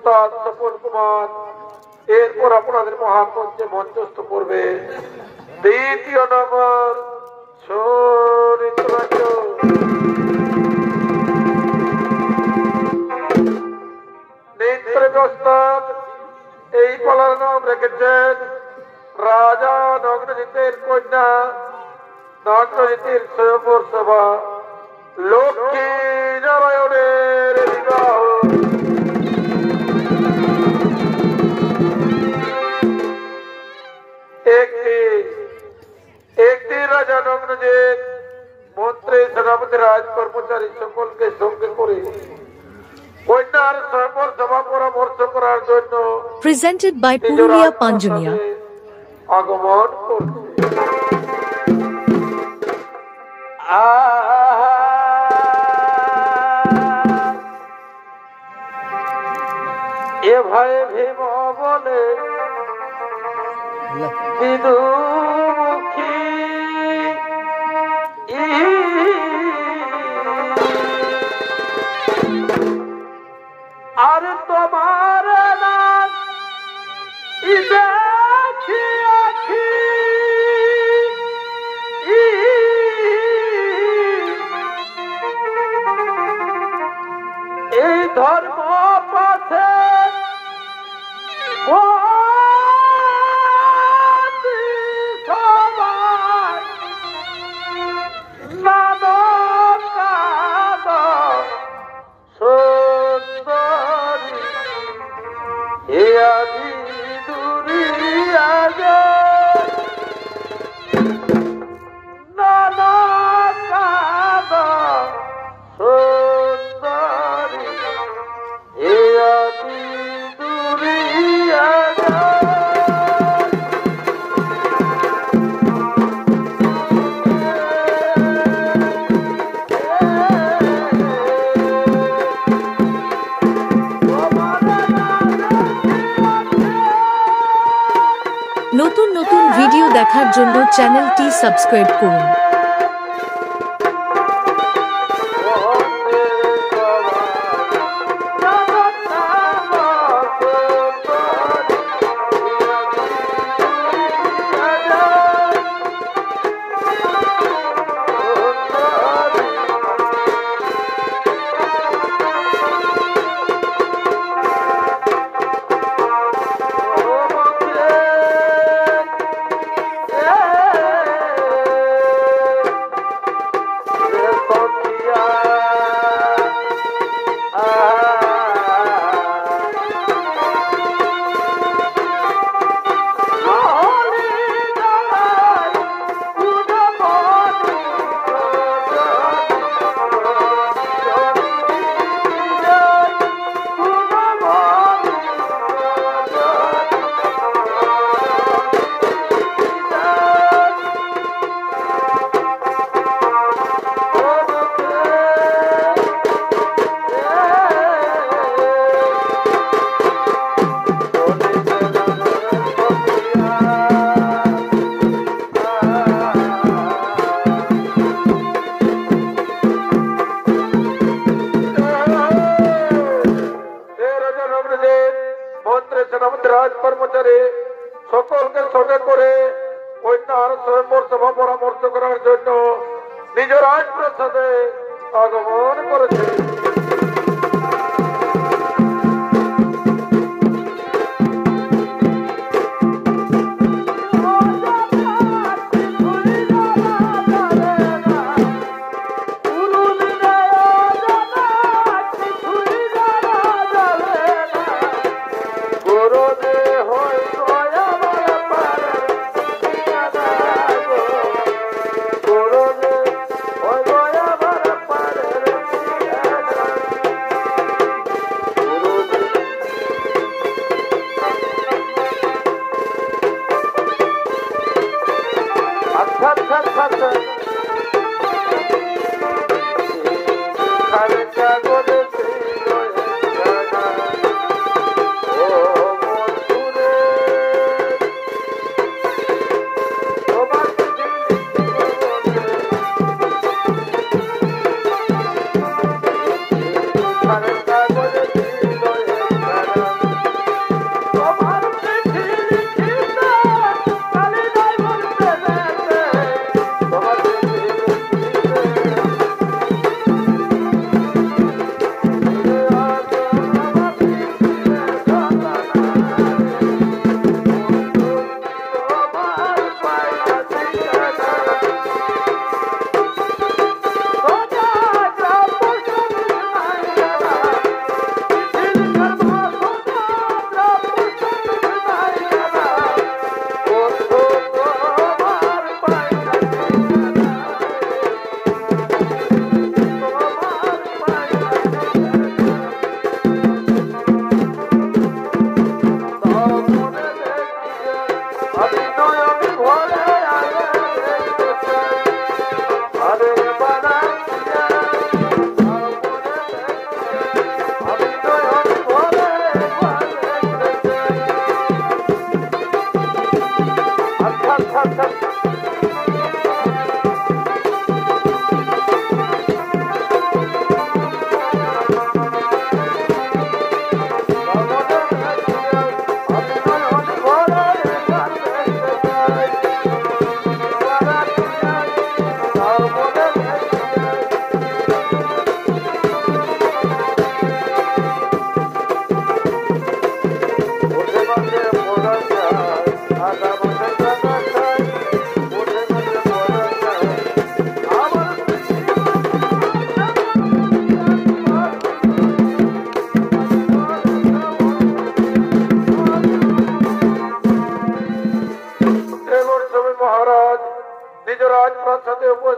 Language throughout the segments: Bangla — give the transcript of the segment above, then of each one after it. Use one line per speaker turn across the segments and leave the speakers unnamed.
ওস্তাদ স্বপন কুমার এরপর আপনাদের মহামঞ্চে মঞ্চস্থ করবে দ্বিতীয় নম্বর চরিত্রাঞ্জ। ওস্তাদ এই পালার নাম রেখেছেন রাজা নগ্নজিতের কন্যা নগ্নজিতের স্বয়ম্বর সভা লক্ষ্মী নারায়ণের বিবাহ। একটি রাজা নগ্নজিৎ মন্ত্রী সেনাপতি রাজ কর্মচারী সকলকে সঙ্গে করে কন্যার স্বয়ম্বর সভা পরামর্শ করার জন্য
প্রেজেন্টেড বাই পুরুলিয়া পাঞ্জুনিয়া
আগমন করছে। এ ভাই ভীম বলে বিদুমুখী আর তোমার নাম দেখি আখি এই ধর্ম পথে সবাই নাদন কাদন সুন্দরী হে আদি দুরিয়া যায় নাদন কাদন সুন্দরী হে আদি দুরিয়া যায়।
নতুন নতুন ভিডিও দেখার জন্য চ্যানেলটি সাবস্ক্রাইব করুন।
রাজ কর্মচারী সকলকে সঙ্গে করে কন্যার স্বয়ম্বর সভা পরামর্শ করার জন্য নিজ রাজপ্রাসাদে আগমন করেছে।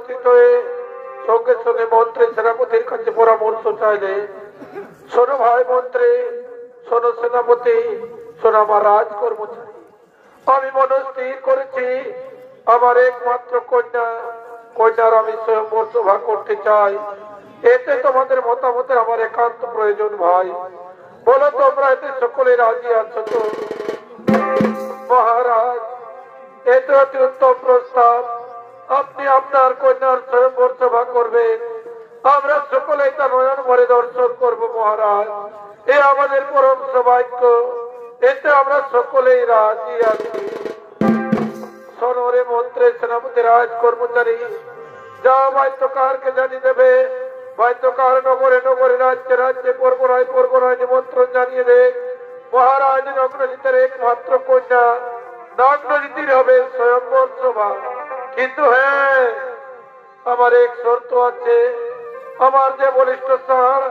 উপস্থিত হয়ে সঙ্গে সঙ্গে মন্ত্রী সেনাপতির কাছে পরামর্শ চাইলে, শোনো ভাই মন্ত্রী, শোনো সেনাপতি, শোনো আমার রাজ কর্মচারী, আমি মনস্থির করেছি আমার একমাত্র কন্যার আমি স্বয়ংবর সভা করতে চাই। এতে তোমাদের মতামতের আমার একান্ত প্রয়োজন ভাই। বলো তোমরা এতে সকলে রাজি আছো তো? মহারাজ, এতে অতি উত্তম প্রস্তাব। আপনি আপনার কন্যার স্বয়ংবর সভা করবেন, আমরা সকলেই তা নয়ন ভরে দর্শন করবো মহারাজ। এ আমাদের পরম সৌভাগ্য, এতে আমরা সকলেই রাজি আছি। সনরে মন্ত্রে সেনাপতি রাজ কর্মচারী, যা বাদ্যকারকে জানিয়ে দেবে, বাদ্যকার নগরে নগরে রাজ্যে রাজ্যে পরগনায় পরগনায় নিমন্ত্রণ জানিয়ে দে। মহারাজ নগ্নজিতের একমাত্র কন্যা নগ্নজিতির হবে স্বয়ংবর সভা। কিন্তু হ্যাঁ, আমার এক শর্ত আছে। আমার যে বলিষ্ঠ ষাঁড়,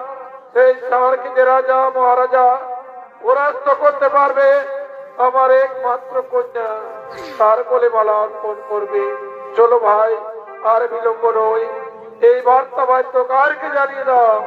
সেই ষাঁড়কে যে রাজা মহারাজা পরাস্ত করতে পারবে, আমার একমাত্র কন্যা তার কোলে মালা অর্পণ করবে। চলো ভাই, আর বিলম্ব নয়, এই বার্তা বাদ্যকারকে জানিয়ে দাও।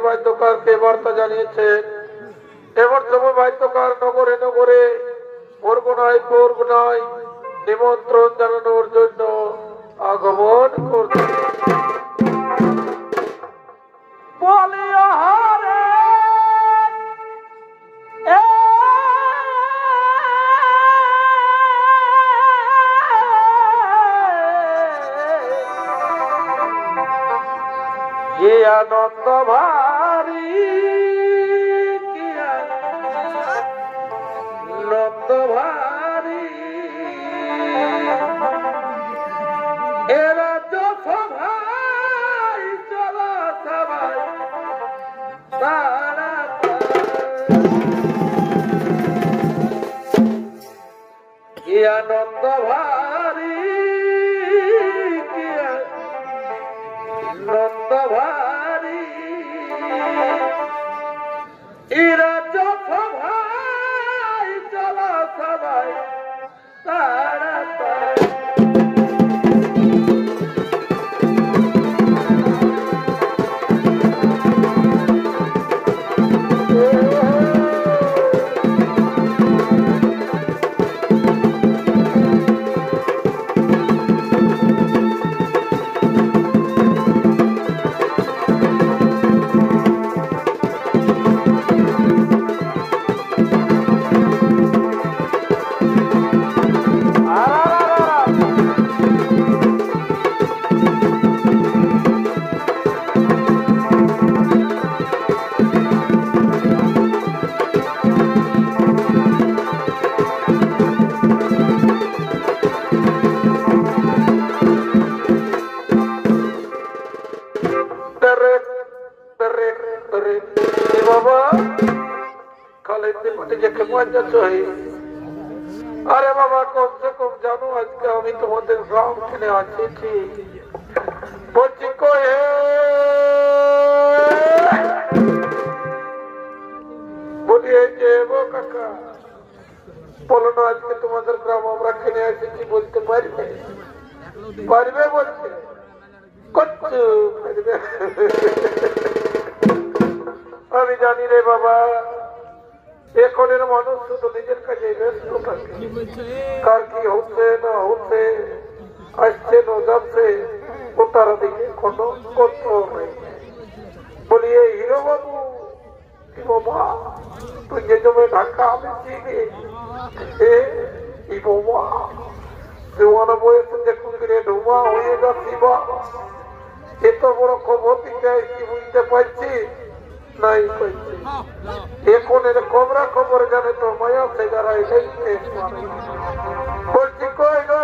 বাদ্যকারকে বার্তা জানিয়েছেন। এবার সময় বাদ্যকার নগরে নগরে পরগনায় পরগনায় নিমন্ত্রণ জানানোর জন্য আগমন করছে। কি আনন্দ ভারী, কি আনন্দ ভারী, এরা তো সবাই চলা সবাই তারা, কি আনন্দ ভারী, কি আনন্দ ভারী, এরা তো সবাই চলা সবাই তারা তারা। अरे बाबा, कम से कम जानो आज के हम तुम्हारे गाँव के आছি ঠিক বলছি কই বলি এই যে ও কাকা বলো না, আজকে তোমাদের গ্রাম আমরা কিনে আসছি, বলতে পারবে? পারবে বলছে, কচ্ছু পারবে। আমি জানি রে বাবা, এখনের মানুষ শুধু নিজের কাছে ব্যস্ত থাকে, কার কি হচ্ছে না হচ্ছে, আসছে না যাচ্ছে, ও তারা দিকে কোনো কন্ট্রোল নেই। বলি এই হিরো বাবু, কি বাবা তুই যে জমে ঢাকা আমি চিনি, বাবা দেওয়ানা বয়সে দেখুন ঢুমা হয়ে যাচ্ছি, বা এত বড় খবর দিতে কি বুঝতে পারছি নাই পাইছি। এখন এর খবরা খবর জানে তো মায়া সে যারা এটাই বলছি কই গো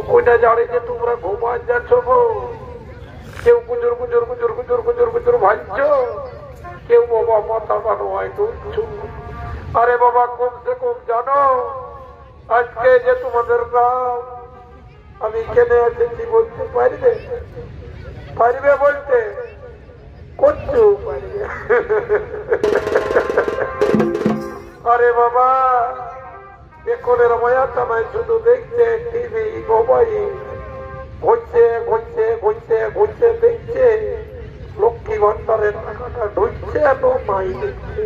কইটা জানে যে তোমরা ঘুমান যাচ্ছ গো, কেউ গুজুর গুজুর গুজুর গুজুর গুজুর গুজুর ভাজছ, কেউ বাবা মাথাটা নয় তুলছ। আরে বাবা কমসে কম জানো আজকে যে তোমাদের নাম আমি কেনে এসেছি বলতে পারবে? পারবে বলতে? করছো পারবে? আরে বাবা এখনের মায়াটা নাই, শুধু দেখছে টিভি মোবাইল, ঘুরছে ঘুরছে ঘুরছে ঘুরছে দেখছে লক্ষ্মী ভান্ডারের টাকাটা ঢুকছে এত নাই দেখছে।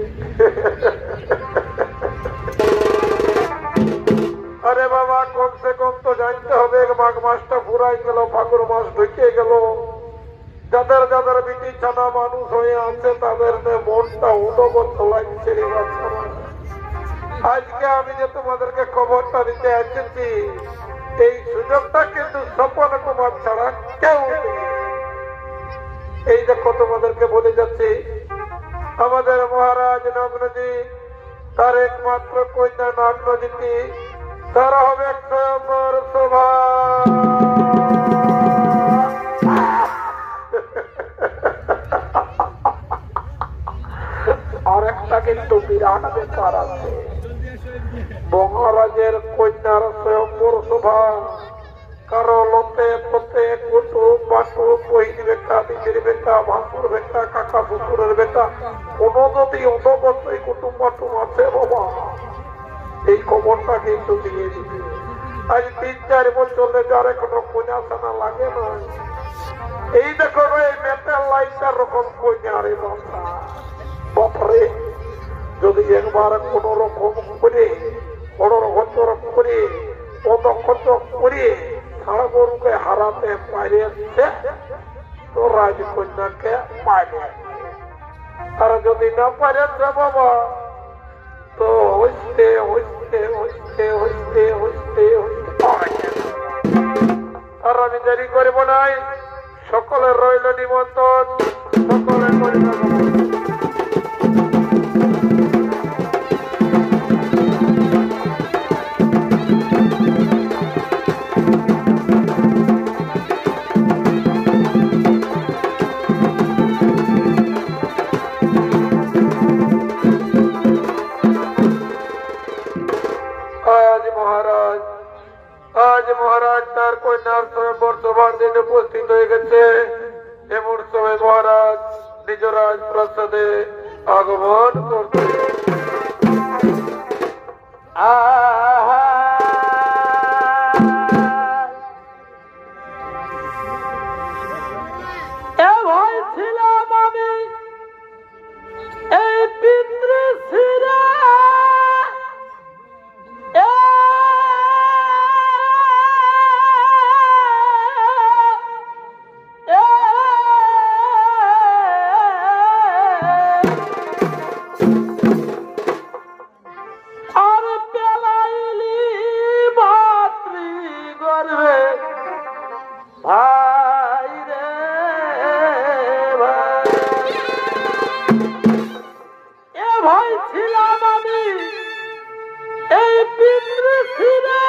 আরে বাবা কমসে কম তো জানতে হবে মাঘ মাসটা ফুরাই গেল, ফাগুন মাস ঢুকে গেল, যাদের যাদের বিটি ছানা মানুষ হয়ে আছে তাদের মনটা উদগত লাগছে। আজকে আমি যে তোমাদেরকে খবরটা দিতে এসেছি এই সুযোগটা কিন্তু স্বপন কুমার ছাড়া কেউ নেই। এই দেখো তোমাদেরকে বলে যাচ্ছি আমাদের মহারাজ নগ্নজি তার একমাত্র কন্যা নগ্নজিতি তারা হবে স্বয়ম্বর শোভা। আর একটা কিন্তু বিরাট ব্যাপার আছে, মহারাজের কন্যার স্বয়ম্বর শোভা কারো লতে পতে কুটুম বাটুম বহিনী বেটা নিজের বেটা ভাসুর বেটা কাকা শ্বশুরের বেটা কোন যদি অধবর্তী কুটুম বাটুম আছে বাবা এই খবরটা কিন্তু দিয়ে দিবে। আজ ৩-৪ বছর যার এখনো কন্যা সানা লাগে না। এই দেখো এই মেটাল লাইটার রকম কন্যা রে বাবা বাপরে, যদি একবার কোন রকম করে অড়র করে পদক্ষত করে ছাড়া গরুকে হারাতে পারিয়েছে তো রাজকন্যাকে পারে, আর যদি না পারিয়েছে বাবা তো হইতে হইতে হইতে হইতে হইতে হইতে। আর আমি দেরি করবো নাই, সকলের রইল নিমন্ত্রণ, সকলের পরিবার তার কন্যার স্বয়ম্বর সভার দিন উপস্থিত হয়ে গেছে। এমন সময় মহারাজ নিজ রাজপ্রাসাদে আগমন করতে ছিলাম আমি এই পিতৃশিরা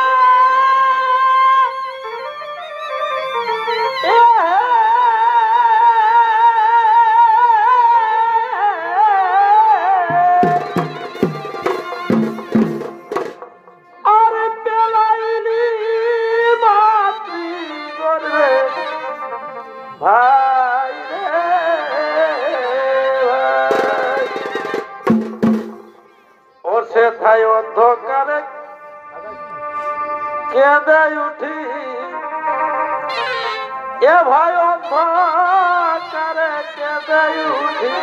অন্ধকারে কেঁদে উঠি এ ভাই অন্ধকারে কেঁদে উঠি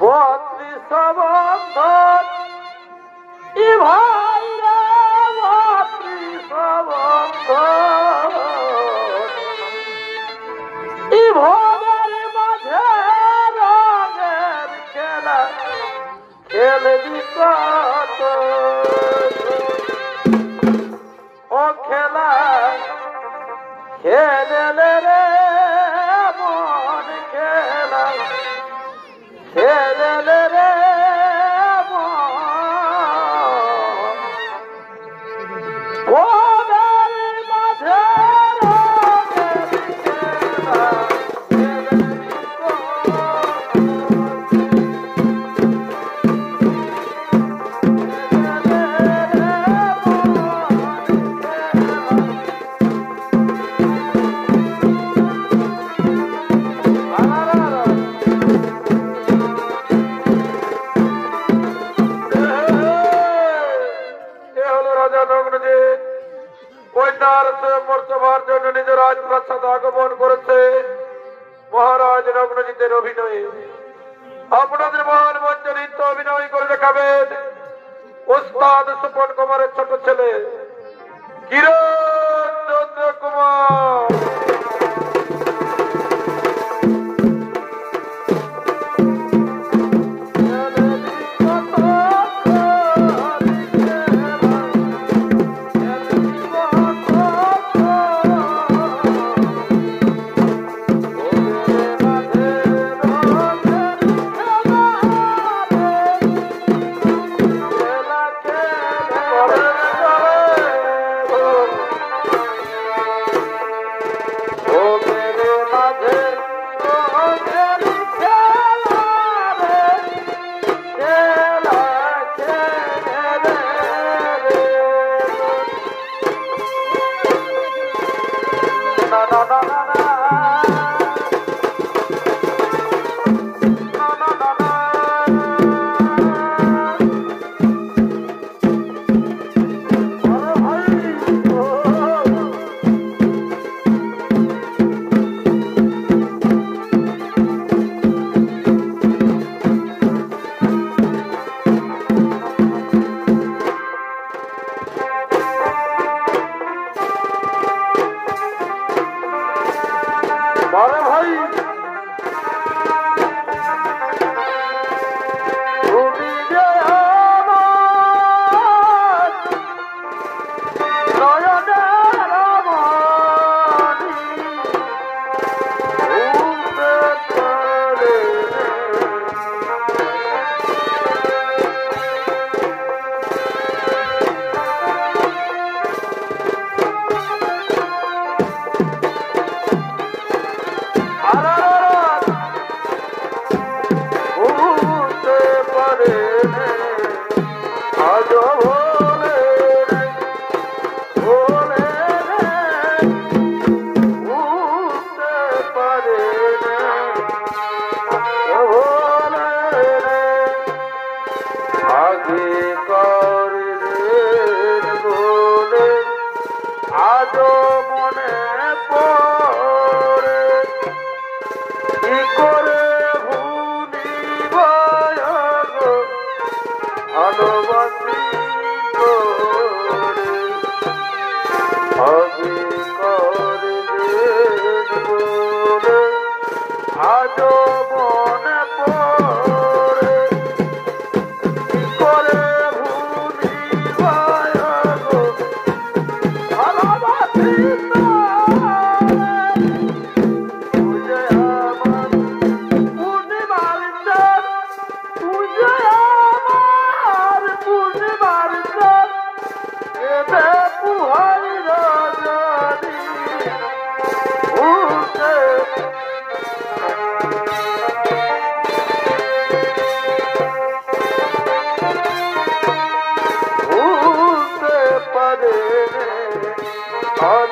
32 বন্ধন ই ভাই রে 32 বন্ধন ই ভোগের মাঝে রঙের খেলা খেলবি কত ও খেলা খেলে রে মন খেলা খেলে রে মন কন্যার স্বয়ম্বর সভার জন্য নিজ রাজপ্রাসাদে আগমন করেছে মহারাজ রত্নজিতের অভিনয়ে। আপনাদের মহান মঞ্চে নৃত্য অভিনয় করে দেখাবেন ওস্তাদ সুপন কুমারের ছোট ছেলে কিরণ চন্দ্র কুমার।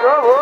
Oh,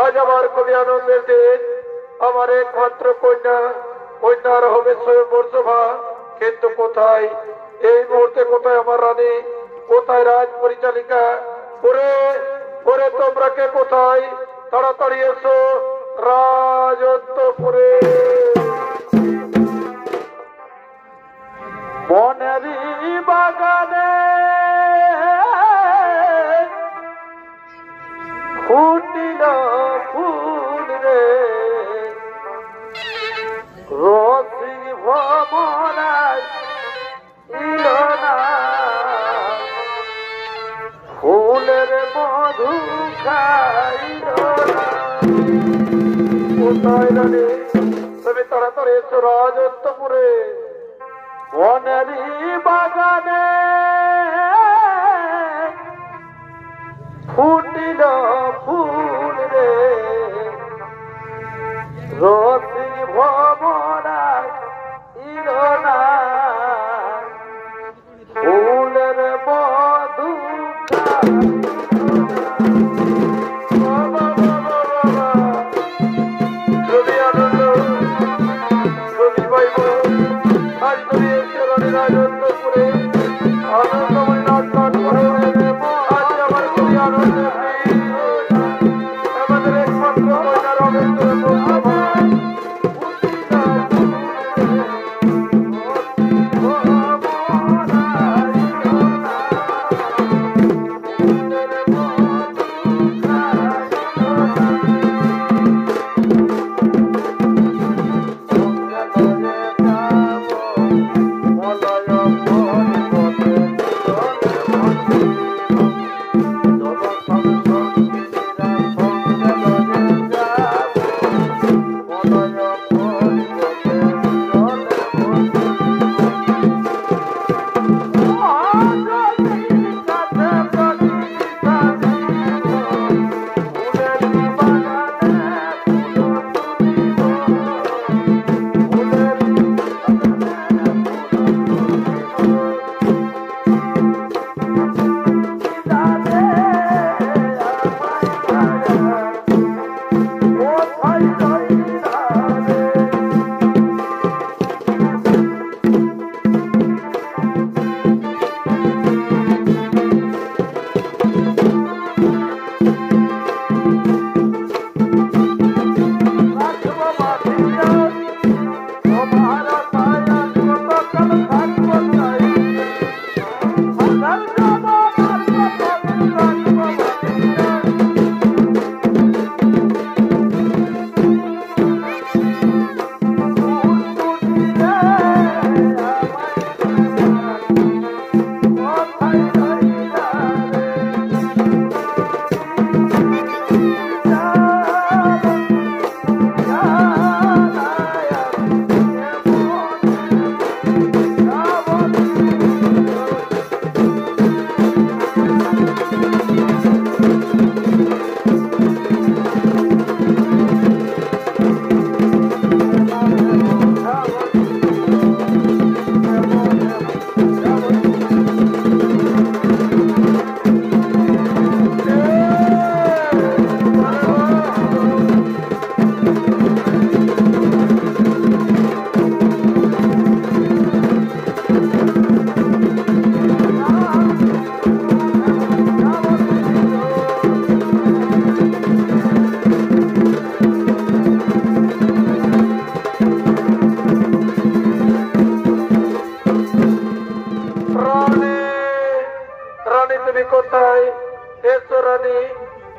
আজ আমার খুবই আনন্দের দিন। আমার একমাত্র কন্যা, কন্যার হবে স্বয়ম্বর সভা, কিন্তু কোথায় এই মুহূর্তে, কোথায় আমার রানী, কোথায় রাজ পরিচালিকা? ওরে ওরে, তোমরা কে কোথায়? তাড়াতাড়ি এসো রাজত্বপুরে।
বনেরি বাগানে ফুটিল ফুল রে, রসি ভ্রমরায় ইল না, ফুলের মধু খাইল না।
কোথায় রানী? তুমি তাড়াতাড়ি এসো রাজত্বপুরে।
বনেরি বাগানে ফুটিল ফুল রে, রসি ভ্রমরা ইল না, ফুলের মধু
খুবই আনন্দ, খুবই পাইব। আজ তুমি এসে রানী রাজত্বপুরে আনন্দময় নাচ গান করে। আজ আমার খুবই আনন্দের দিন।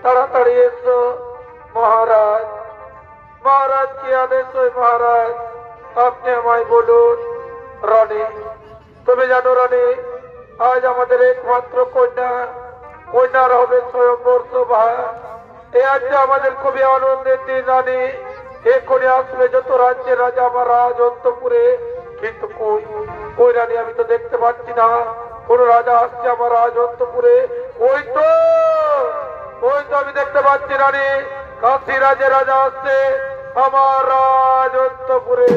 তাড়াতাড়ি এসো মহারাজ। মহারাজ কি আদেশ হয় মহারাজ? আপনি আমায় বলুন। রানী, তুমি জানো রানী, আজ আমাদের একমাত্র কন্যার হবে স্বয়ংবর সভা। এ আজ আমাদের খুবই আনন্দের দিন রানী। এক্ষুনি আসবে যত রাজ্যের রাজা আমার রাজন্তপুরে, কিন্তু কই রানী, আমি তো দেখতে পাচ্ছি না কোন রাজা আসছে আমার রাজন্তপুরে। ওই তো আমি দেখতে পাচ্ছি রানী, কাশী রাজের রাজা আসছে আমার রাজন্তপুরে।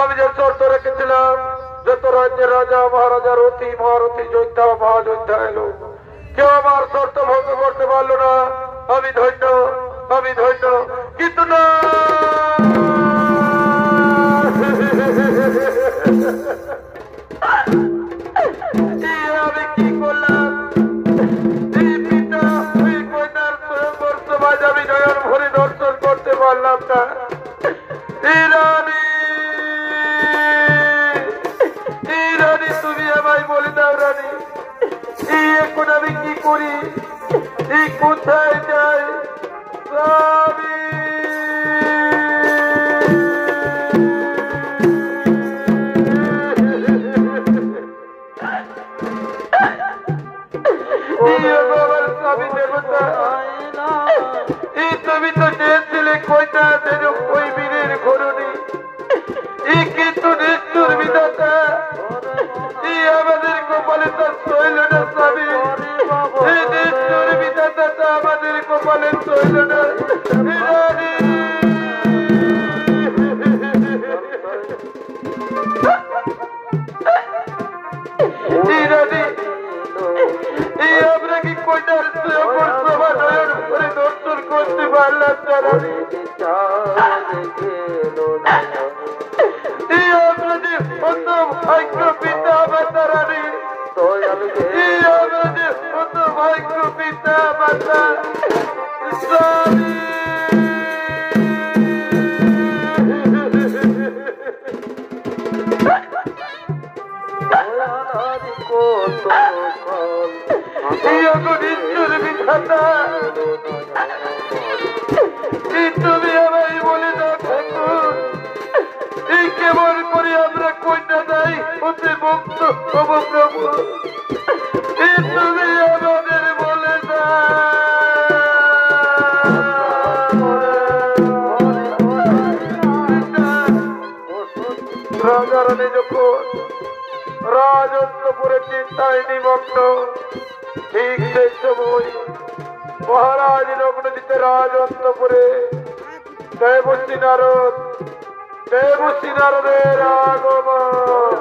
আমি যে শর্ত রেখেছিলাম, যত রাজ্যের রাজা মহারাজা রথী মহারথী যোদ্ধা মহাযোদ্ধা এলো, কেউ আমার শর্ত ভঙ্গ করতে পারলো না। আমি ধন্য, কিন্তু না, আমি কি করলাম? এই পিতা ওই কন্যার স্বয়ংবর সমাজ আমি নয়ন ভরে দর্শন করতে পারলাম না। রানী, তুমি আমায় বলে দাও রানী, এখন আমি কি করি? কোথায় যাই? স্বামী, স্বামী দেবতা, তুমি তো চেয়েছিলে কইটা যেন ওই বীরের ঘরণী, কিন্তু নিষ্ঠুর বিধাতা আমাদের কপালে তার সইল না। স্বামী, নিষ্ঠুর বিধাতা আমাদের কপালে সইল না। আমরা কি কইটার সভা নয়ন করে দর্শন করতে পারলাম না? ভাগ্য পিতা মাতা রানী, ভাগ্য পিতা মাতা স্বামী, বিধাতা, তুমি আমায় বলে দাও ঠাকুর, কেমন করে আমরা কন্যা যাই হতে মুক্ত হব প্রভু? তুমি আমাদের বলে রাজা রানী যখন রাজন্তপুরে চিন্তায় নিমগ্ন, ঠিক সেই সময় মহারাজ লগ্ন দিতে রাজন্তপুরে দেবশ্রী নারদের আগমন।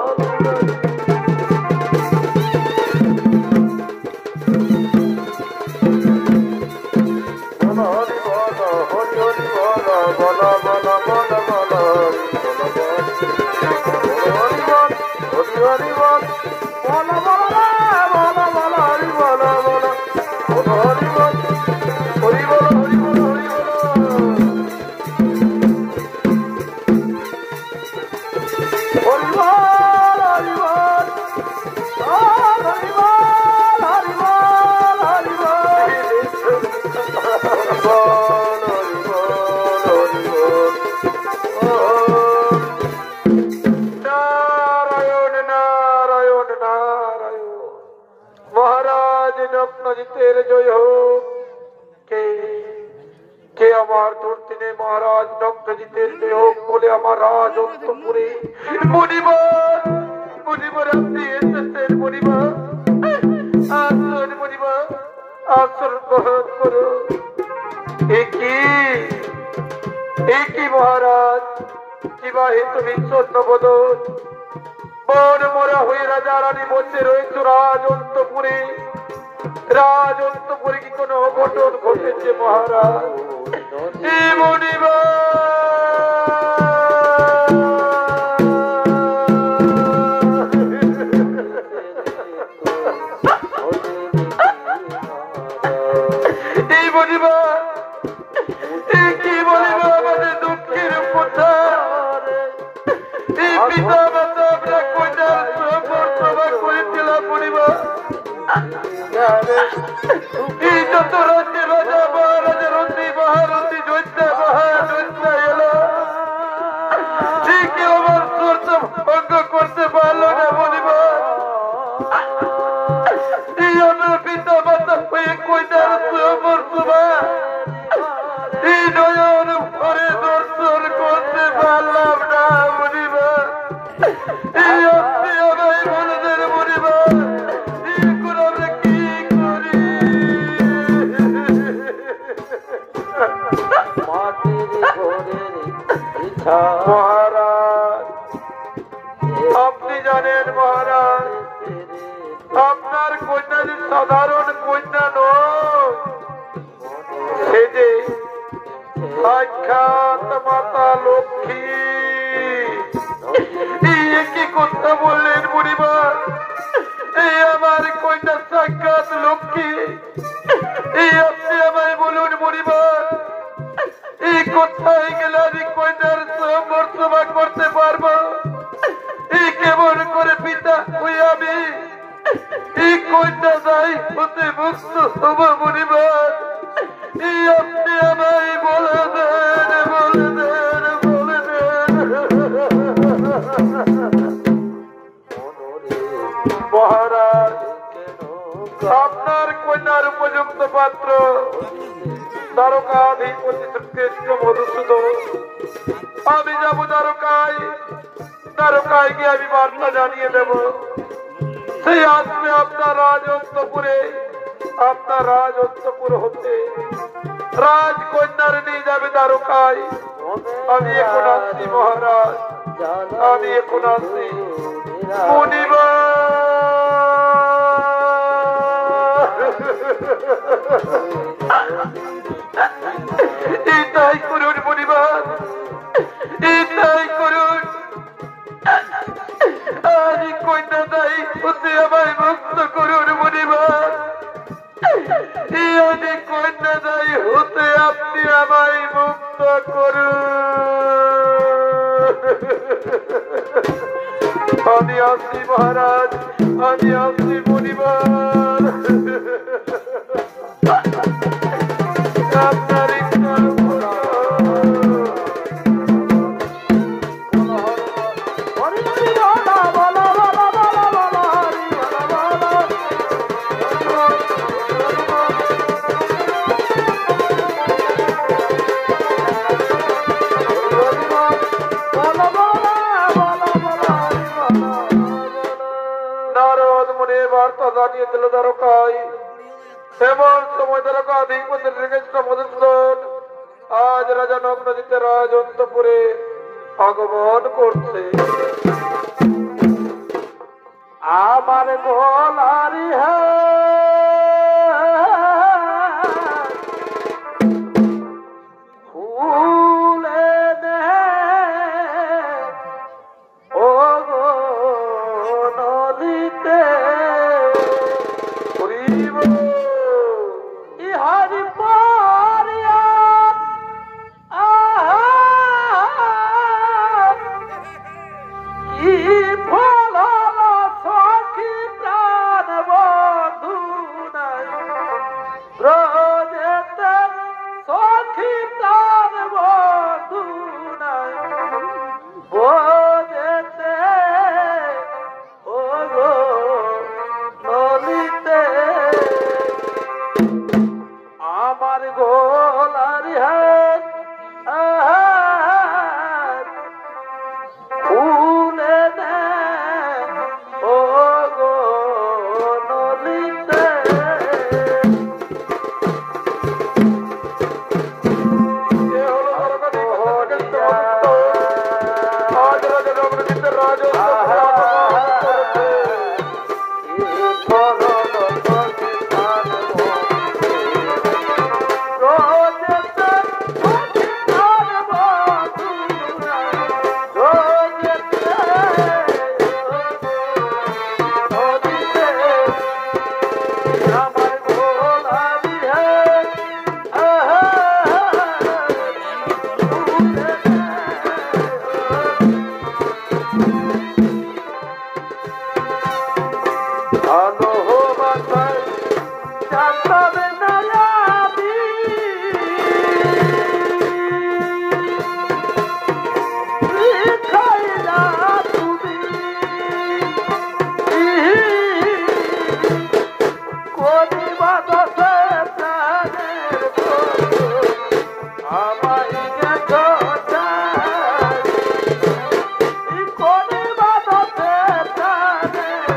আমার গোলারি হাত ফুলে দে ও গো নলিতে
এ হলো আজ রাজা রঘুনাথের
ভালো বাসায় জানতাম না আমি খাইলা তুমি করিবা দশে প্রাণের আমায় গেছ করিবা দশে প্রাণের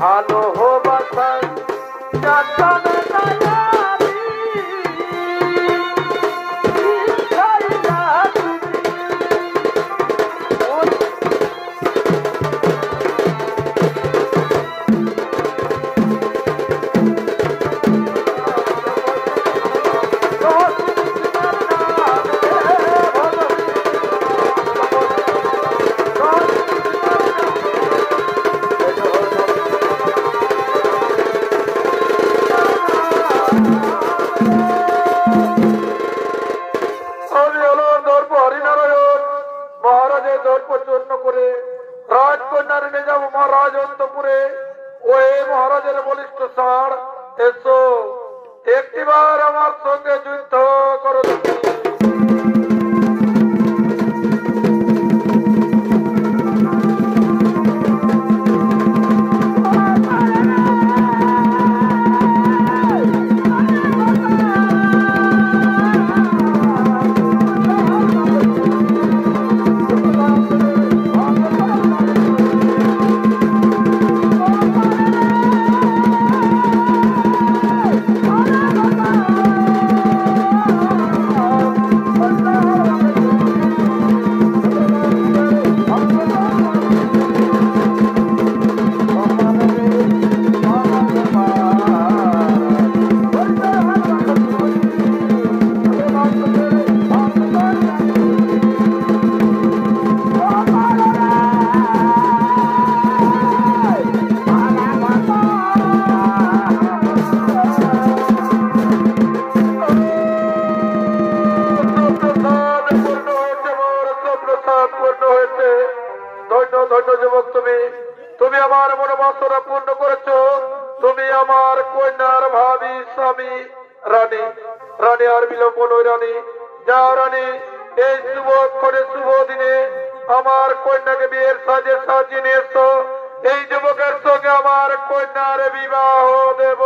ভালো হবাসান জানতাম না আমি খাইলা
আমি হলো দর্প হরিনারায়ণ মহারাজের দর্প চূর্ণ করে রাজকন্যার নিয়ে যাবো মহারাজ অন্তপুরে। ও মহারাজের বলিষ্ঠ ষাঁড় এসো একটিবার আমার সঙ্গে যুদ্ধ করো। তুমি আমার মনোবাসনা পূর্ণ করেছো। তুমি আমার কন্যার ভাবি স্বামী রানী। রানী আর বিলম্ব নয় রানী, যাও রানী, এই শুভ অক্ষরে শুভ দিনে আমার কন্যাকে বিয়ের সাজে সাজিয়ে নিয়ে এসো। এই যুবকের সঙ্গে আমার কন্যার বিবাহ দেব।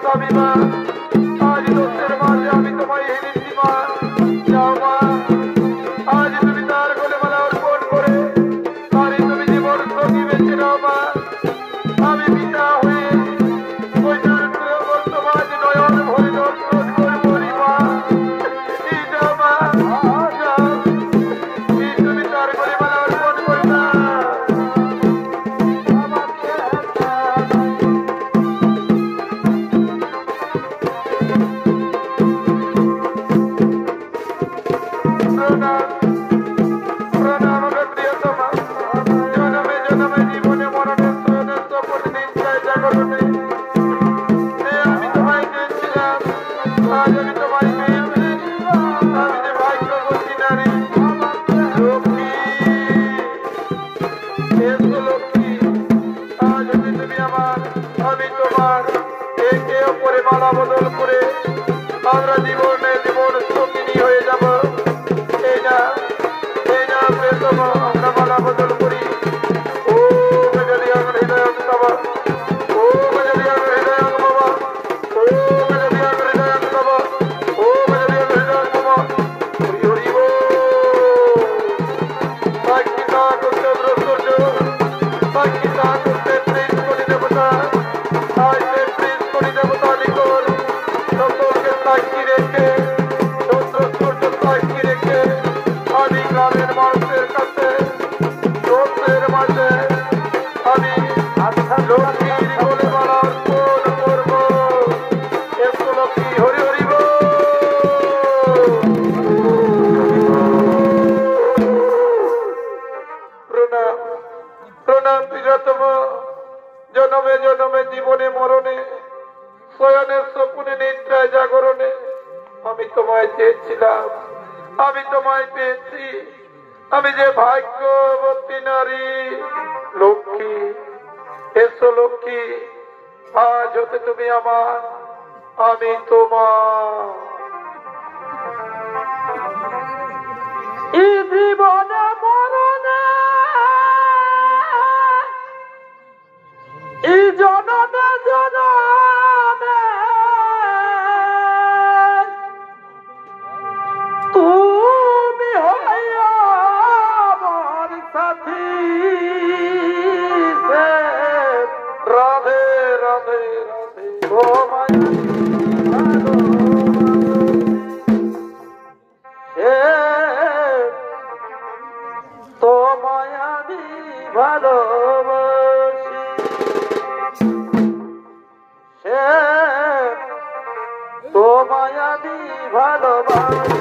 স্বামী মা, আজ দোষের মাঝে আমি তোমায় এনেছি মা। যাও মা, আজ তুমি তার গলে মালা অর্পণ করে তারই তুমি জীবন সঙ্গী বেছে নাও মা। আমি পিতা হয়ে কন্যার বর্তমান নয়ন ভরে দর্শন করবো রে মা। যাও মা, যাও, তুমি তার গলে মালা অর্পণ করে না। প্রণাম, প্রণাম আমার প্রিয়তমা। জনমে জনমে জীবনে মরণের শয়নের শপথ নিশ্চয় জাগরণে আমি তোমায় চেয়েছিলাম, আজ আমি তোমায় পেয়েছি। আমি যে ভাগ্যবতী নারী। লক্ষ্মী, এসো লক্ষ্মী, আজ হতে তুমি আমার, আমি তোমার। একে অপরে মালা বদল করে আমরা জীবনে জীবন সঙ্গিনী হয়ে যাব। এই না, এই না প্রিয়তম, আমরা মালা বদল করি। ও গজরিয়াং হৃদয়ং তব, ও গজরিয়াং হৃদয়ং মম, ও গজরিয়াং হৃদয়ং তব, ও গজরিয়াং হৃদয়ং মম। হরি হরি বল। সাক্ষিতা করতে ব্রহ্মর্য, সাক্ষিতা করতে ৩০ কোটি দেবতা, আজ ৩০ কোটি দেবতা নিকট সকলকে সাক্ষী রেখে, চন্দ্র সূর্য সাক্ষী রেখে আমি গ্রামের মানুষের কাছে দোষের মাঝে আমি লক্ষ্মীর বলে মালা অর্পণ করব। এসো লক্ষ্মী, হরি হরি বল। প্রণাম, প্রণাম প্রিয়তম। জনমে জনমে জীবনে মরণে শয়নের স্বপ্নে নিদ্রায় জাগরণে আমি তোমায় চেয়েছিলাম, আমি তোমায় পেয়েছি। আমি যে ভাগ্যবতী নারী। লক্ষ্মী, এসো লক্ষ্মী, আজ হতে তুমি আমার, আমি তোমার।
এই জীবনে মরণে, এই জনমে জনমে তুমি হইয়া আমার সাথী।
রাধে রাধে রাধে।
তোমায় তোমায় আমি ভালোবাসি, সে তোমায় আমি ভালোবাসি।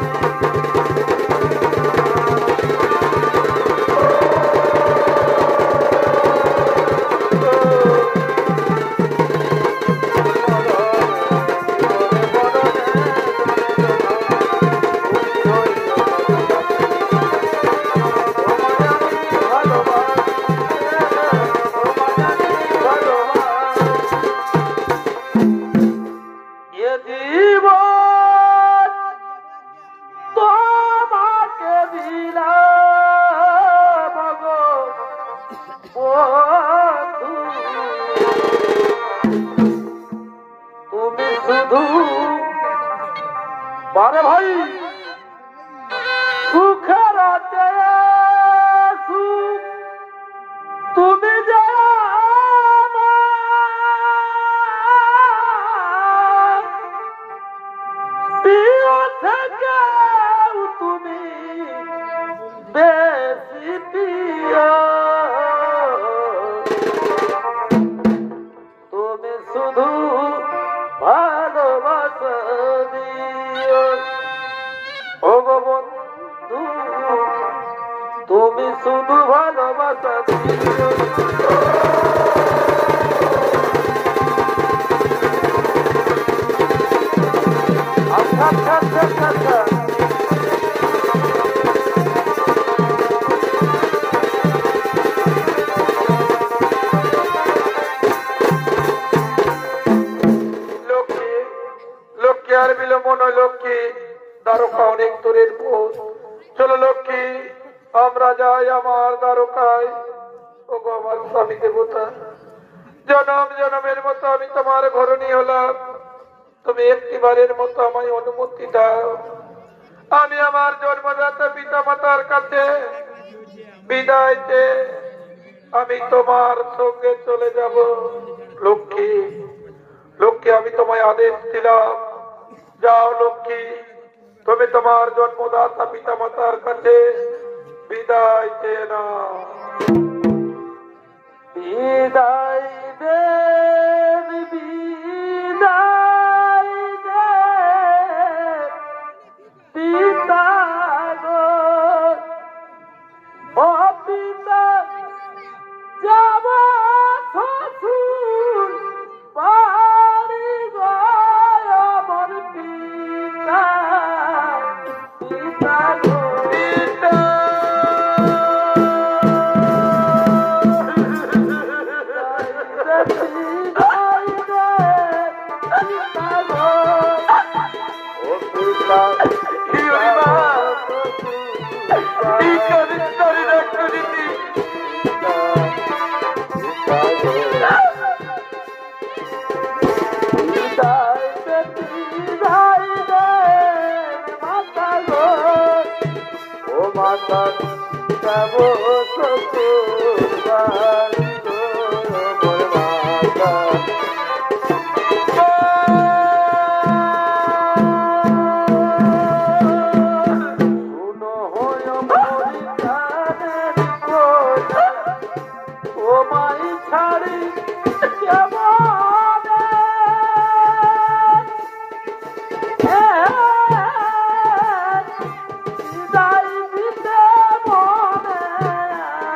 তুমি শুধু বারে ভাই সুখের সুখ, তুমি যে আমার প্রিয় থেকে তুমি বেশি প্রিয়। তুমি শুধু ভালোবাসা দিও, ও গো বন্ধু, তুমি শুধু ভালোবাসা দিও। আচ্ছা আচ্ছা আচ্ছা আচ্ছা।
লক্ষ্মী, লক্ষ্মী আর বিলম্ব নয় লক্ষ্মী, দ্বারকা অনেক দূরের পথ। চলো লক্ষ্মী, আমরা যাই আমার দ্বারকায়। ও গো আমার স্বামী দেবতা, জনম জনমের মতো আমি তোমার ঘরণী হলাম। তুমি একটিবারের মতো আমায় অনুমতি দাও, আমি আমার জন্মদাতা পিতা মাতার কাছে বিদায় চেয়ে আমি তোমার সঙ্গে চলে যাব। লক্ষ্মী, লক্ষ্মী, আমি তোমায় আদেশ দিলাম, যাও লক্ষ্মী, তুমি তোমার জন্মদাতা পিতা মাতার কাছে বিদায় চেয়ে নাও।
বিদায় দে, বিদায় দে পিতা গো, ও পিতা যাব শ্বশুর বাড়ি গো, আমার পিতা, পিতা গো, পিতা। মাতা যাব শ্বশুর বাড়ি গো, মোর মাতা। শুনো হয় মরি প্রাণের কথা, ও মাই ছাড়ি কেমনে বিদায় দিতে মনে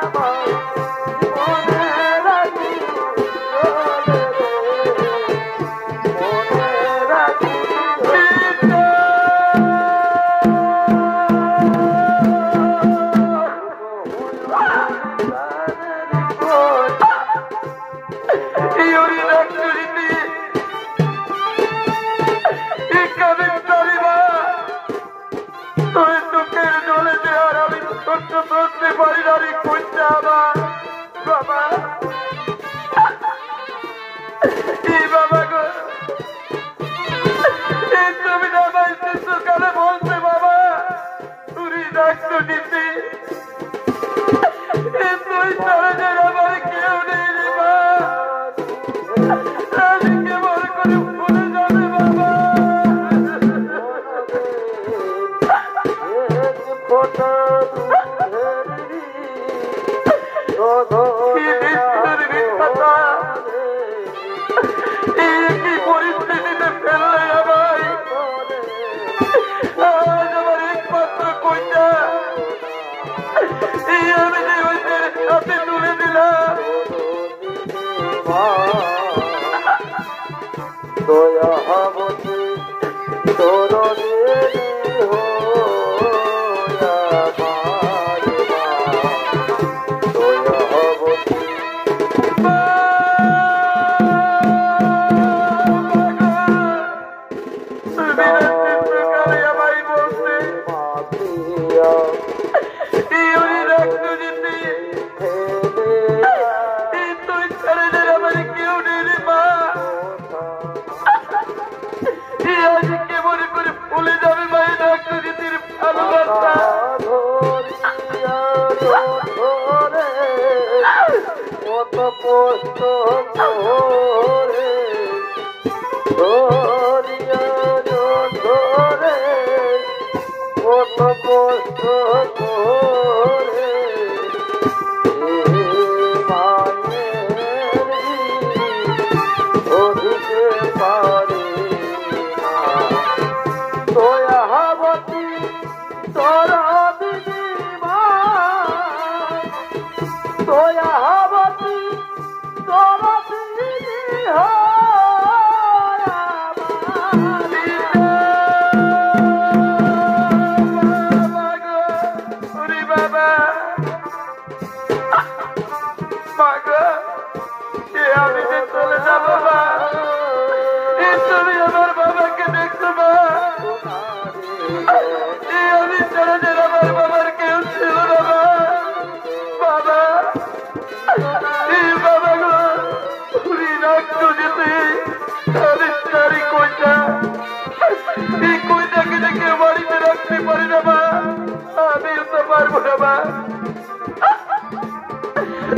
আমার, মনে রাখি মনে রাখি।
পরিস্থিতিতে ফেললে আমায়, আজ আমার একমাত্র কন্যা এই আমি যে ওদের হাতে তুলে দিলাম।
দয়াবতী তোর
কেমন করে না এই কইটাকে দেখে বাড়িতে রাখতে পারি না মা আমিও তো পারবো না মা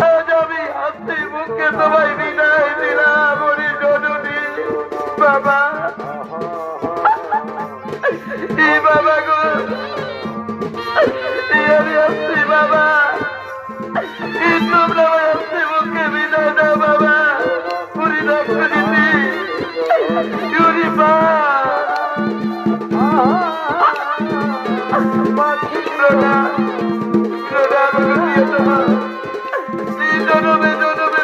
আজ আমি হাসি মুখে তোমায় বিদায় দিলাম ওরে জননী বাবা এই বাবা গো আমি আসছি বাবা এই তোমরা হাসি মুখে বিদায় দাও বাবা পুরি রক্ত দিতি ইউরি মা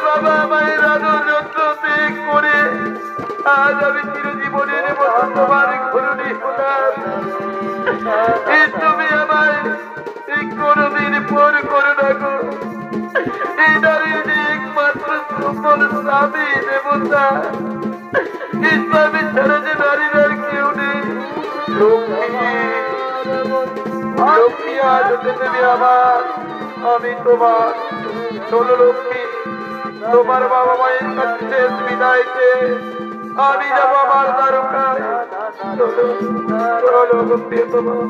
বাবা মায়ের আদর যত্ন ত্যাগ করে আজ আমি চিরজীবনের মতো তোমার ঘরণী হলাম তুমি আমায় এই কোনদিন পর করো না গো এই নারীর যে একমাত্র সম্বল স্বামী দেবতা এই স্বামী ছাড়া যে নারীর আর কেউ নেই লক্ষ্মী আজ তুমি আমার আমি তোমার চলো লক্ষ্মী তোমার বাবা মায়ের কাছে বিদায়তে আমি যাবো আমার দ্বারকায় চলো চলো লক্ষ্মী তোমার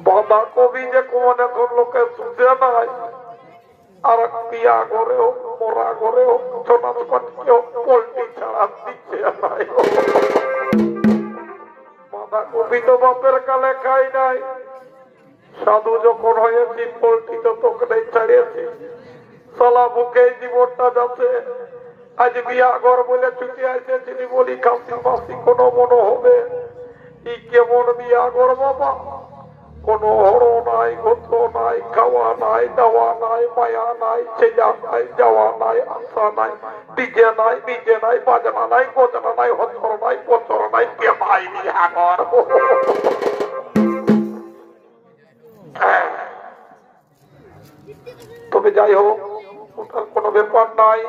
বাঁধাকপি যে কোন এখন লোকে শুধে নাই আর পিয়া করে হোক মোরা করে হোক ছোটা ছোটকে হোক পোল্ট্রি ছাড়া দিচ্ছে নাই বাঁধাকপি তো বাপের কালে খাই নাই সাধু যখন হয়েছি পোল্ট্রি তো তোকে ছাড়িয়েছি সালা বুকে জীবনটা যাচ্ছে আজ বিয়া ঘর বলে ছুটি আসেছিলি বলি কাশি মাসি কোনো মনে হবে এই কেমন বিয়া ঘর বাবা কোনো হড়ো নাই গোত্র নাই খাওয়া নাই দাওয়া নাই মায়া নাই ছেলা নাই যাওয়া নাই আশা নাই ডিজে নাই বিজে নাই বাজনা নাই গোজনা নাই হতর নাই পচর নাই কে ভাই বিয়া ঘর তবে যাই হোক ওটার কোনো ব্যাপার নাই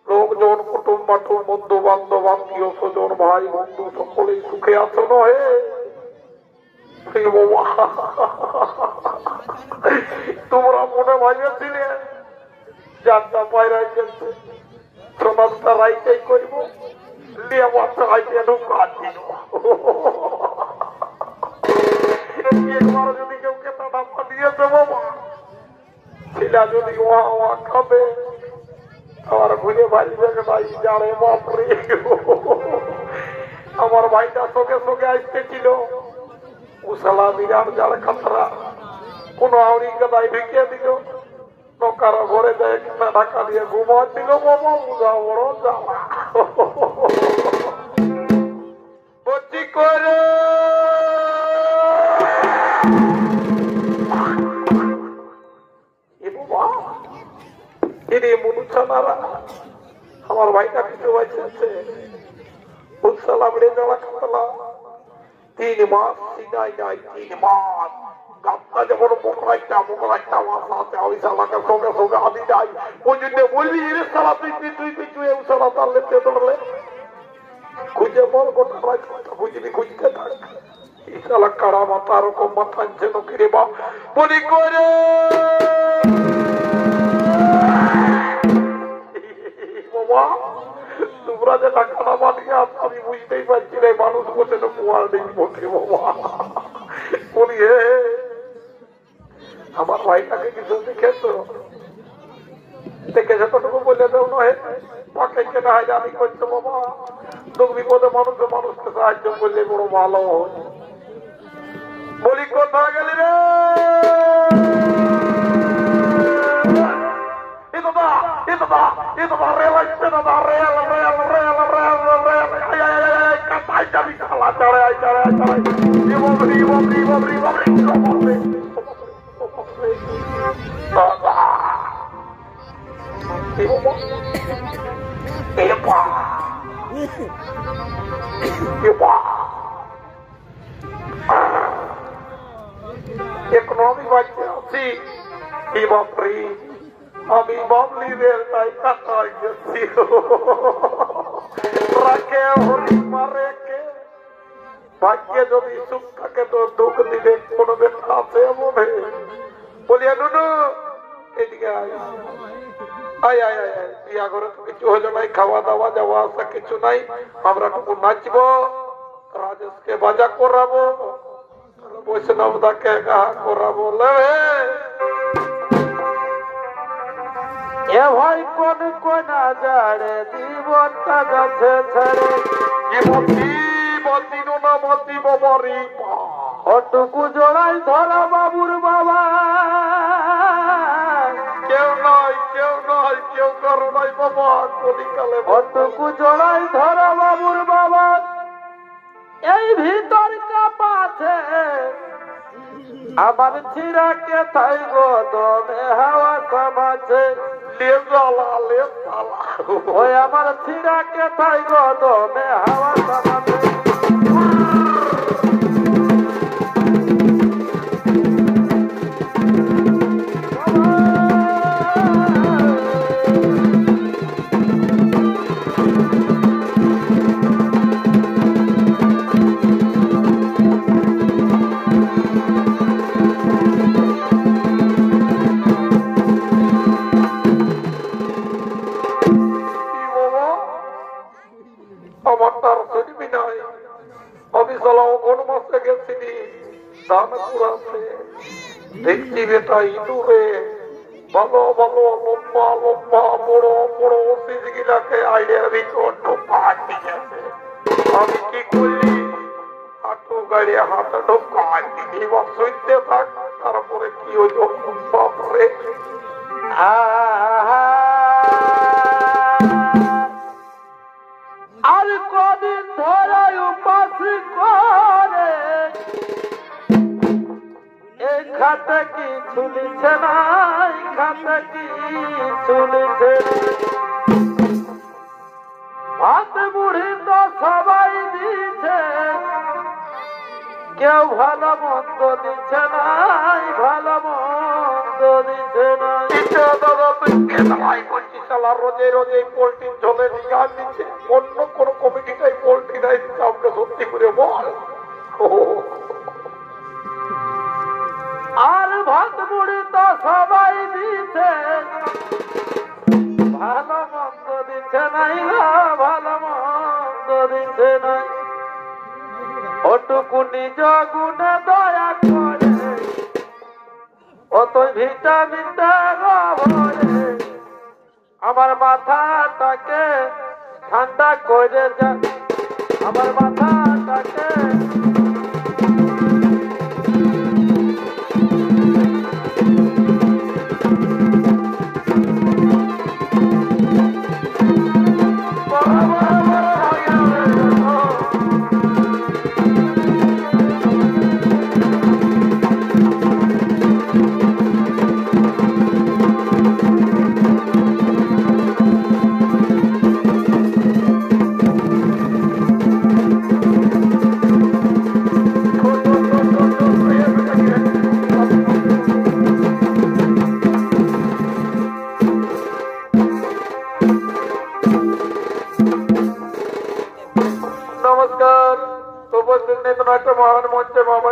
লোকজন কুটুম বাটুম বন্ধু বান্ধব আত্মীয় স্বজন ভাই বন্ধু সকলেই সুখে আছো নহে তোমরা মনে ভাইয়াছিলে যারটা পায়রাই চলছে সমাজটা রাইটাই করব একবার যদি কেউ কেতা ডাব্বা দিয়েছে বাবা ছেলে যদি ওয়া ওয়া খাবে আমার ঘুরে বাড়িবে ভাই জানে বাপরে আমার ভাইটা চোখে চোখে আসতেছিল উসালা বিরাট যার খাতরা কোন আউরি গাদাই ঢুকিয়ে দিল নৌকার ঘরে যায় ঢাকা দিয়ে ঘুমা দিল বাবা বুঝা বড় জ্বালা বচ্চি করে আমার ভাইটা কিছু বাঁচছে উৎসালা বেড়ে যাওয়া খাতলা 3 মাস সিনাই নাই 3 মাস গামছা যেমন মোকরাইটা মাথাতে ওই শালাকে সঙ্গে সঙ্গে হাতি যাই ওই জন্য বললি রে শালা তুই চুয়ে শালা তাহলে তেতলে খুঁজে পর গোটা রাত খুঁজবি খুঁজতে থাক এই শালা কারা মাথা রকম মাথা যেন কিরে বা বলি করে বাবা তোমরা যে টাকা মানিয়ে আমি বুঝতেই পারছি না মানুষ বসে তো কুয়ার নেই বসে বাবা বলি হে আমার ভাইটাকে কিছু দেখেছ দেখে যতটুকু বলে দেও নয় পাকে কেনা হয় জানি করছো বাবা দুঃখ বিপদে মানুষকে সাহায্য করলে বড় ভালো বলি কোথা গেলি রে রেল আসছে দাদা রেল কাটাই যাবি খালা চড়াই ইকোনমি বাচ্চা আছি কি বাপরি আমি বাবলি রেল তাই কাটাই গেছি রাখে হরি মারে কে ভাগ্যে যদি সুখ থাকে তো দুঃখ দিবে কোনো ব্যথা আছে মনে বলিয়া নুনু এদিকে আয় আয় বিয়া করে তো কিছু হলো নাই খাওয়া দাওয়া যাওয়া আসা কিছু নাই আমরা টুকু নাচবো রাজেশকে বাজা করাবো বৈষ্ণব দাকে গা করাবো
এ ভাই কোন কোনা জাড়ে জীবনটা যাচ্ছে ছেড়ে অটুকু জোড়াই ধরা বাবুর বাবা
কেউ কারো নাই বাবা কলিকালে
অটুকু জোড়াই ধরা বাবুর বাবা এই ভিতর কাপাছে আমার ছিড়াকে তাই গো দমে হাওয়া কামাছে ওই আমার ছিড়াকে তাই গো দমে হাওয়া কামাছে
আমার তার শুনবি নাই আমি চালাও কোন মাসে গেছি দানপুর আছে দেখছি বেটা ইঁদুরে ভালো লম্বা বড় সিজগিলাকে আইডিয়ার ভিতর ঢোকা দিয়েছে আমি কি করলি হাঁটু গাড়িয়ে হাতে ঢোকা দিলি বা শুনতে থাক তারপরে কি হইল বাপরে
আর কদিন ধরে উপাস করে এই খাতে কি চুলিছে না এই খাতে কি চুলিছে ভাত মুড়ি তো সবাই দিছে কেউ ভালো মন্দ দিচ্ছে নাই ভালো মন্দ দিচ্ছে নাই
রোজে পোল্ট্রি ঝোলে গান দিচ্ছে অন্য কোন কমিটিটাই পোল্ট্রি নাই আমাকে সত্যি করে বল
আর ভাত মুড়ি তো সবাই দিছে ভালো মন্দ দিচ্ছে নাই ভালো মন্দ দিচ্ছে নাই ওটুকু নিজ গুণে দয়া করে অত ভিটামিন ভরে আমার মাথাটাকে ঠান্ডা করে যা আমার মাথাটাকে
নমস্কার। উপস্থিত নেতনাট্য মহান মঞ্চে বাবা